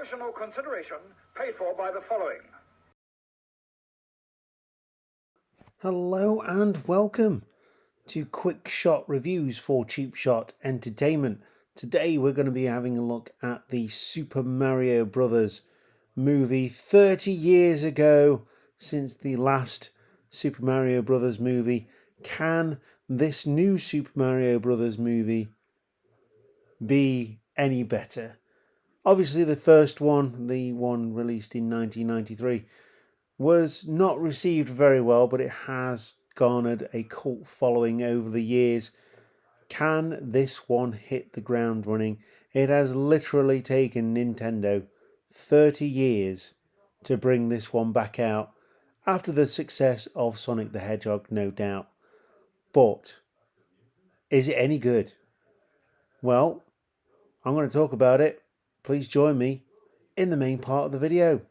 Promotional consideration paid for by the following. Hello and welcome to Quick Shot Reviews for Cheap Shot Entertainment. Today we're going to be having a look at the Super Mario Brothers movie 30 years ago since the last Super Mario Brothers movie. Can this new Super Mario Brothers movie be any better? Obviously the first one, the one released in 1993, was not received very well, but it has garnered a cult following over the years. Can this one hit the ground running? It has literally taken Nintendo 30 years to bring this one back out after the success of Sonic the Hedgehog, no doubt. But is it any good? Well, I'm going to talk about it. Please join me in the main part of the video.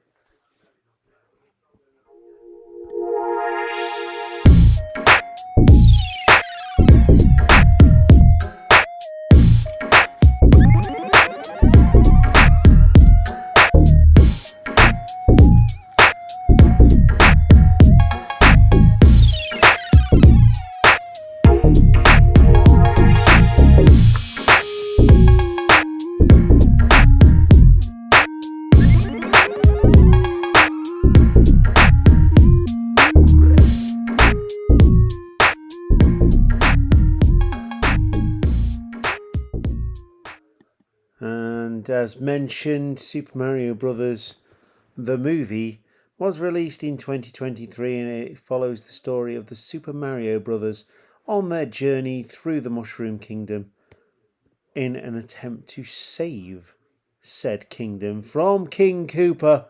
And as mentioned, Super Mario Brothers, the movie, was released in 2023, and it follows the story of the Super Mario Brothers on their journey through the Mushroom Kingdom in an attempt to save said kingdom from King Koopa,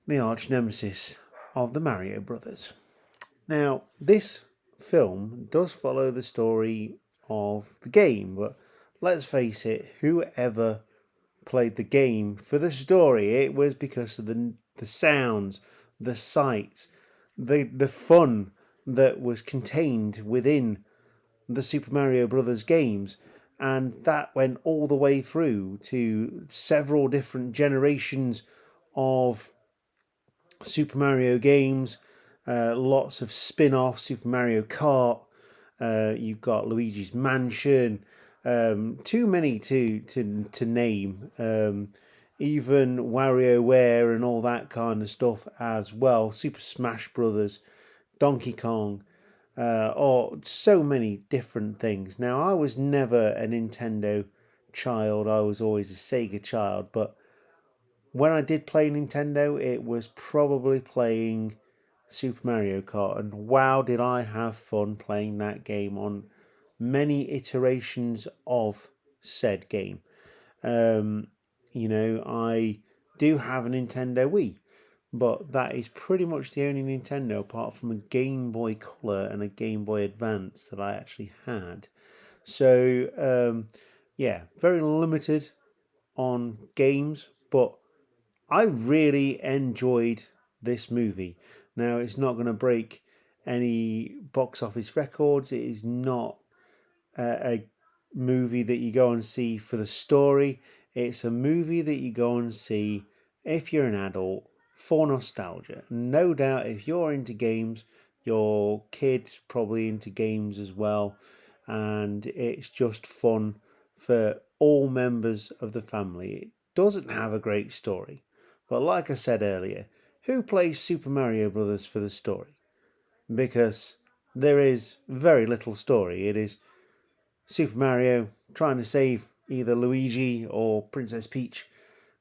the arch nemesis of the Mario Brothers. Now, this film does follow the story of the game, but let's face it, whoever played the game for the story, it was because of the sounds, the sights, the fun that was contained within the Super Mario Brothers games, and that went all the way through to several different generations of Super Mario games, lots of spin-off Super Mario Kart. You've got Luigi's Mansion. Too many to name. Even WarioWare and all that kind of stuff as well. Super Smash Brothers, Donkey Kong, or so many different things. Now, I was never a Nintendo child. I was always a Sega child, but when I did play Nintendo, it was probably playing Super Mario Kart, and wow, did I have fun playing that game on many iterations of said game. I do have a Nintendo Wii, but that is pretty much the only Nintendo apart from a Game Boy Color and a Game Boy Advance that I actually had. So, very limited on games, but I really enjoyed this movie. Now, it's not going to break any box office records. It is not a movie that you go and see for the story. It's a movie that you go and see if you're an adult for nostalgia. No doubt if you're into games, your kid's probably into games as well. And it's just fun for all members of the family. It doesn't have a great story. But like I said earlier, who plays Super Mario Brothers for the story? Because there is very little story. It is Super Mario trying to save either Luigi or Princess Peach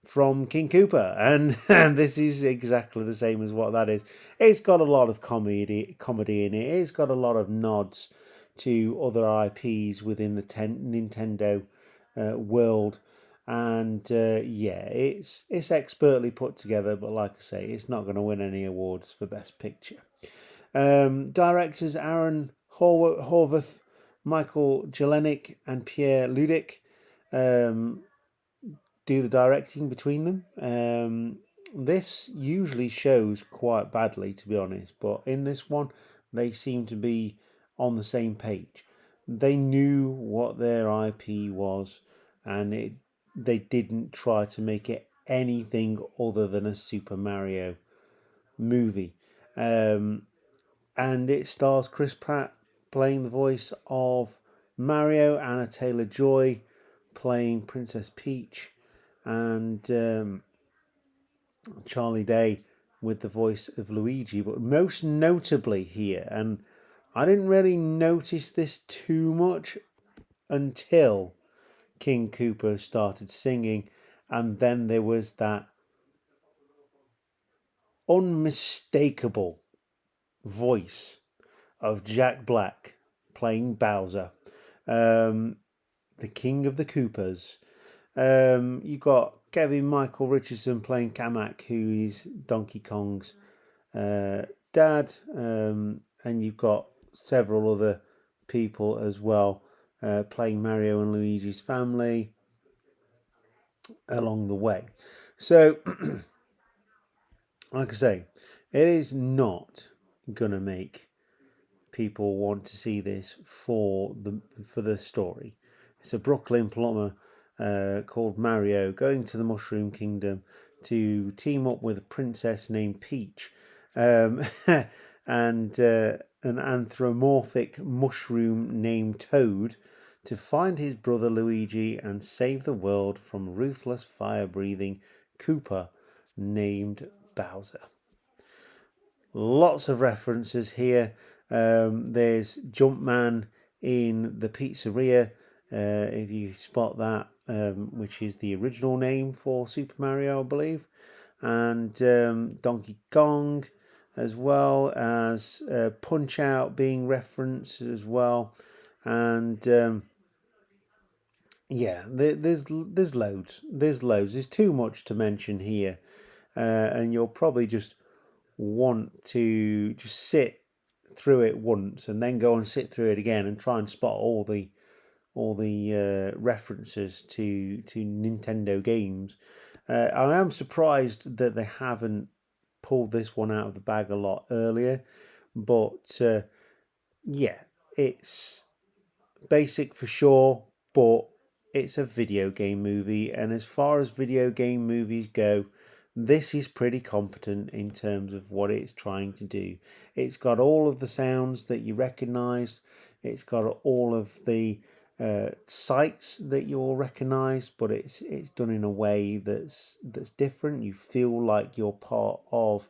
from King Koopa, and this is exactly the same as what that is. It's got a lot of comedy in it. It's got a lot of nods to other IPs within the Nintendo world, and it's expertly put together. But like I say, it's not going to win any awards for Best Picture. Directors Aaron Horvath, Michael Jelenic, and Pierre Ludic do the directing between them. This usually shows quite badly, to be honest, but in this one, they seem to be on the same page. They knew what their IP was, and it they didn't try to make it anything other than a Super Mario movie. And it stars Chris Pratt playing the voice of Mario, Anna Taylor-Joy playing Princess Peach, and Charlie Day with the voice of Luigi. But most notably here, and I didn't really notice this too much until King Koopa started singing, and then there was that unmistakable voice of Jack Black playing Bowser, the King of the Koopas. You got Kevin Michael Richardson playing Kamek, who is Donkey Kong's dad, and you've got several other people as well playing Mario and Luigi's family along the way. So, like I say, it is not gonna make people want to see this for the story. It's a Brooklyn plumber called Mario going to the Mushroom Kingdom to team up with a princess named Peach, and an anthropomorphic mushroom named Toad, to find his brother Luigi and save the world from a ruthless fire-breathing Koopa named Bowser. Lots of references here. There's Jumpman in the pizzeria, if you spot that, which is the original name for Super Mario, I believe, and Donkey Kong, as well as Punch Out being referenced as well, and yeah, there's loads. There's too much to mention here, and you'll probably just want to just sit through it once and then go and sit through it again and try and spot all the references to Nintendo games. I am surprised that they haven't pulled this one out of the bag a lot earlier, but yeah, it's basic for sure, but it's a video game movie, and as far as video game movies go, this is pretty competent in terms of what it's trying to do. It's got all of the sounds that you recognise. It's got all of the sights that you'll recognise, but it's done in a way that's different. You feel like you're part of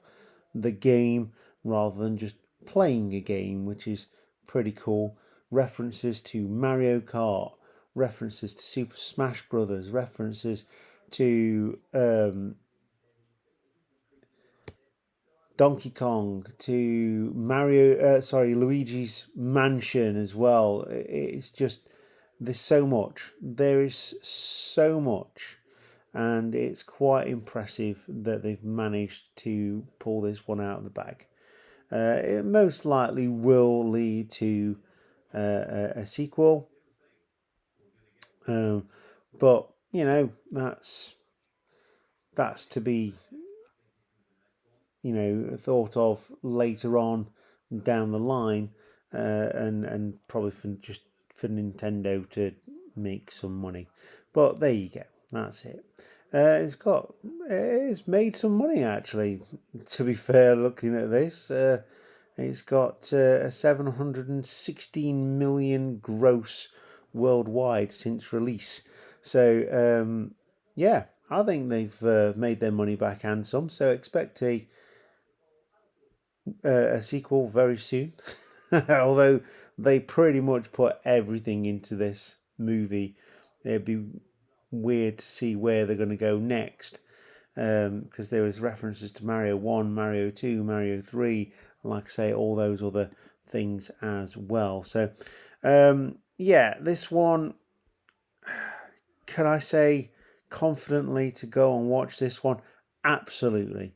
the game rather than just playing a game, which is pretty cool. References to Mario Kart, references to Super Smash Brothers, references to Donkey Kong, to Luigi's Mansion as well. It's just, there's so much. There is so much, and it's quite impressive that they've managed to pull this one out of the bag. It most likely will lead to a sequel, but you know, that's to be thought of later on down the line, and probably for Nintendo to make some money. But there you go, that's it. It's made some money, actually, to be fair, looking at this. It's got a 716 million gross worldwide since release. So yeah, I think they've made their money back and some. So expect a sequel very soon. Although they pretty much put everything into this movie, it'd be weird to see where they're going to go next, because there was references to Mario 1, Mario 2, Mario 3, like I say, all those other things as well. So yeah, this one, can I say confidently to go and watch this one? Absolutely.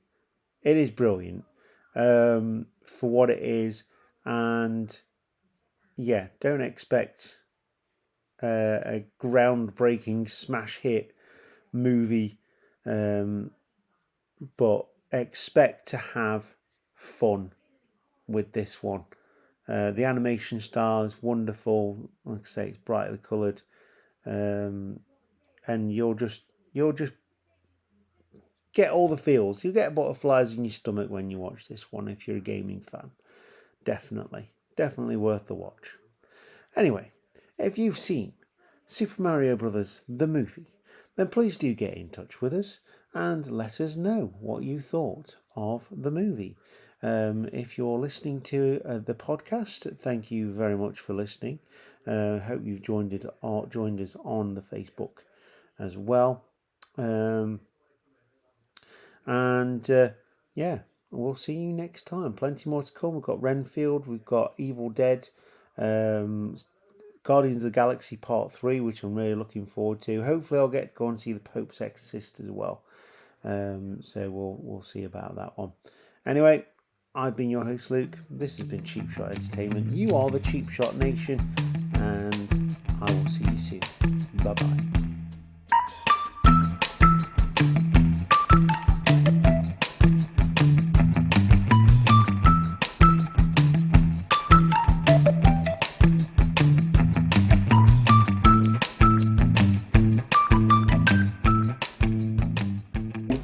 It is brilliant for what it is, and yeah, don't expect a groundbreaking smash hit movie, but expect to have fun with this one. The animation style is wonderful. Like I say, it's brightly coloured, and and you'll just get all the feels. You'll get butterflies in your stomach when you watch this one if you're a gaming fan. Definitely worth the watch. Anyway, if you've seen Super Mario Brothers the movie, then please do get in touch with us and let us know what you thought of the movie. If you're listening to the podcast, thank you very much for listening. Hope you've joined us on the Facebook as well. Yeah, we'll see you next time. Plenty more to come. We've got Renfield, we've got Evil Dead, Guardians of the Galaxy Part 3, which I'm really looking forward to. Hopefully I'll get to go and see The Pope's Exorcist as well. So we'll see about that one. Anyway, I've been your host, Luke. This has been Cheap Shot Entertainment. You are the Cheap Shot Nation, and I will see you soon. Bye-bye.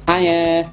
Hiya.